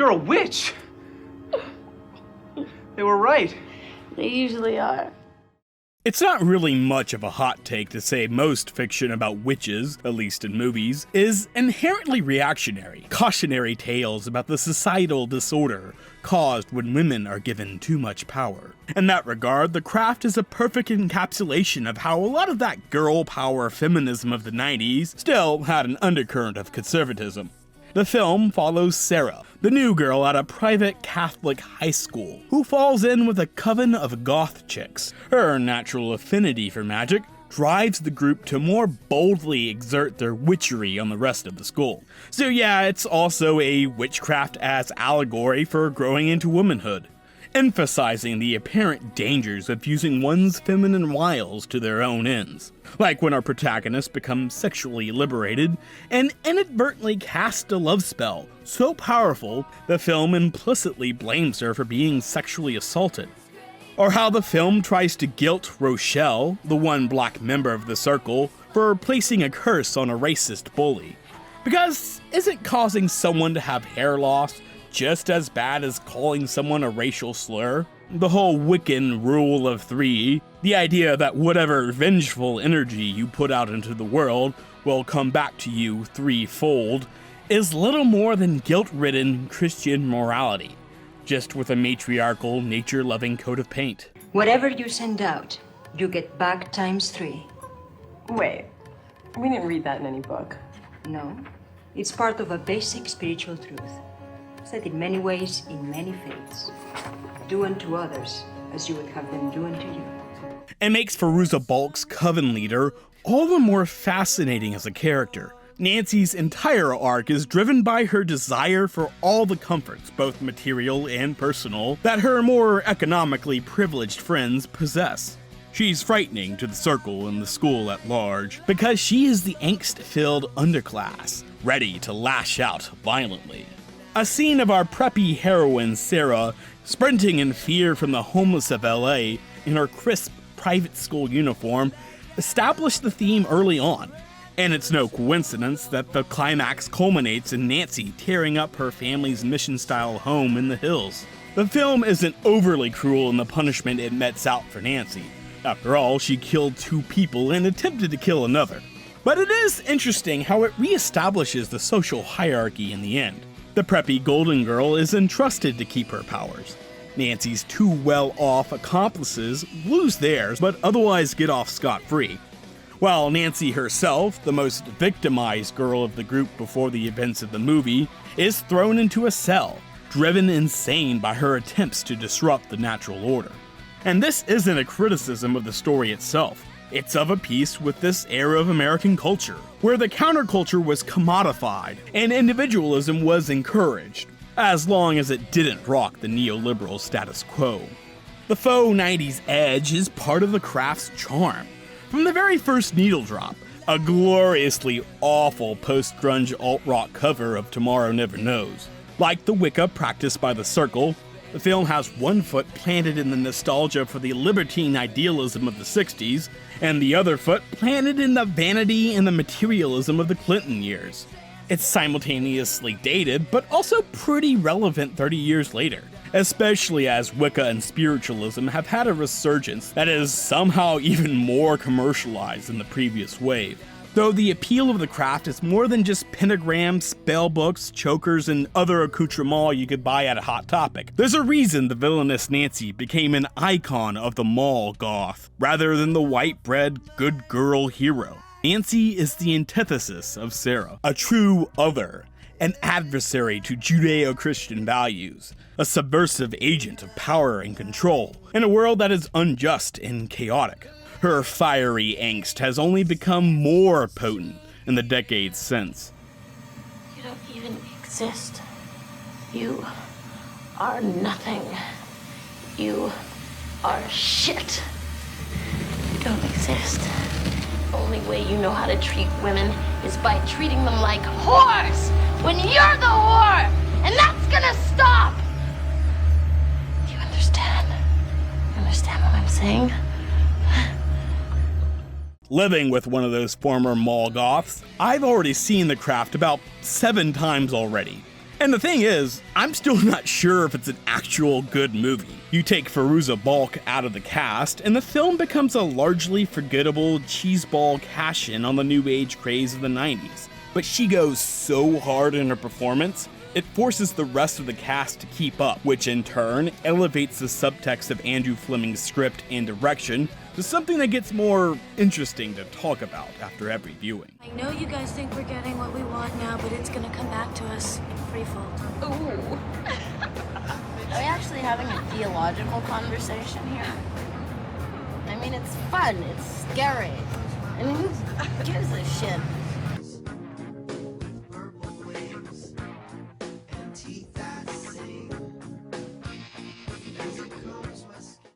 You're a witch! They were right. They usually are. It's not really much of a hot take to say most fiction about witches, at least in movies, is inherently reactionary, cautionary tales about the societal disorder caused when women are given too much power. In that regard, The Craft is a perfect encapsulation of how a lot of that girl power feminism of the 90s still had an undercurrent of conservatism. The film follows Sarah, the new girl at a private Catholic high school, who falls in with a coven of goth chicks. Her natural affinity for magic drives the group to more boldly exert their witchery on the rest of the school. So yeah, it's also a witchcraft as allegory for growing into womanhood, emphasizing the apparent dangers of using one's feminine wiles to their own ends. Like when our protagonist becomes sexually liberated and inadvertently casts a love spell so powerful the film implicitly blames her for being sexually assaulted. Or how the film tries to guilt Rochelle, the one black member of the circle, for placing a curse on a racist bully. Because isn't causing someone to have hair loss just as bad as calling someone a racial slur? The whole Wiccan rule of three, the idea that whatever vengeful energy you put out into the world will come back to you threefold, is little more than guilt-ridden Christian morality, just with a matriarchal, nature-loving coat of paint. Whatever you send out, you get back ×3. Wait, we didn't read that in any book. No, it's part of a basic spiritual truth, said in many ways, in many faiths. Do unto others as you would have them do unto you. It makes Fairuza Balk's coven leader all the more fascinating as a character. Nancy's entire arc is driven by her desire for all the comforts, both material and personal, that her more economically privileged friends possess. She's frightening to the circle and the school at large, because she is the angst-filled underclass, ready to lash out violently. A scene of our preppy heroine, Sarah, sprinting in fear from the homeless of LA in her crisp private school uniform, established the theme early on. And it's no coincidence that the climax culminates in Nancy tearing up her family's mission-style home in the hills. The film isn't overly cruel in the punishment it metes out for Nancy. After all, she killed 2 people and attempted to kill another. But it is interesting how it reestablishes the social hierarchy in the end. The preppy Golden Girl is entrusted to keep her powers. Nancy's 2 well-off accomplices lose theirs, but otherwise get off scot-free. While Nancy herself, the most victimized girl of the group before the events of the movie, is thrown into a cell, driven insane by her attempts to disrupt the natural order. And this isn't a criticism of the story itself. It's of a piece with this era of American culture, where the counterculture was commodified and individualism was encouraged, as long as it didn't rock the neoliberal status quo. The faux 90s edge is part of The Craft's charm. From the very first needle drop, a gloriously awful post-grunge alt-rock cover of Tomorrow Never Knows. Like the Wicca practiced by the Circle, the film has one foot planted in the nostalgia for the libertine idealism of the 60s, and the other foot planted in the vanity and the materialism of the Clinton years. It's simultaneously dated, but also pretty relevant 30 years later, especially as Wicca and spiritualism have had a resurgence that is somehow even more commercialized than the previous wave. Though the appeal of The Craft is more than just pentagrams, spell books, chokers, and other accoutrements you could buy at a Hot Topic. There's a reason the villainous Nancy became an icon of the mall goth, rather than the white-bread, good girl hero. Nancy is the antithesis of Sarah, a true other, an adversary to Judeo-Christian values, a subversive agent of power and control, in a world that is unjust and chaotic. Her fiery angst has only become more potent in the decades since. You don't even exist. You are nothing. You are shit. You don't exist. The only way you know how to treat women is by treating them like whores when you're the whore! And that's gonna stop! Do you understand? You understand what I'm saying? Living with one of those former mall goths, I've already seen The Craft about 7 times already. And the thing is, I'm still not sure if it's an actual good movie. You take Fairuza Balk out of the cast, and the film becomes a largely forgettable cheeseball cash-in on the new age craze of the 90s. But she goes so hard in her performance, it forces the rest of the cast to keep up, which in turn elevates the subtext of Andrew Fleming's script and direction to something that gets more interesting to talk about after every viewing. I know you guys think we're getting what we want now, but it's gonna come back to us threefold. Ooh. Are we actually having a theological conversation here? I mean, it's fun, it's scary. I mean, who gives a shit?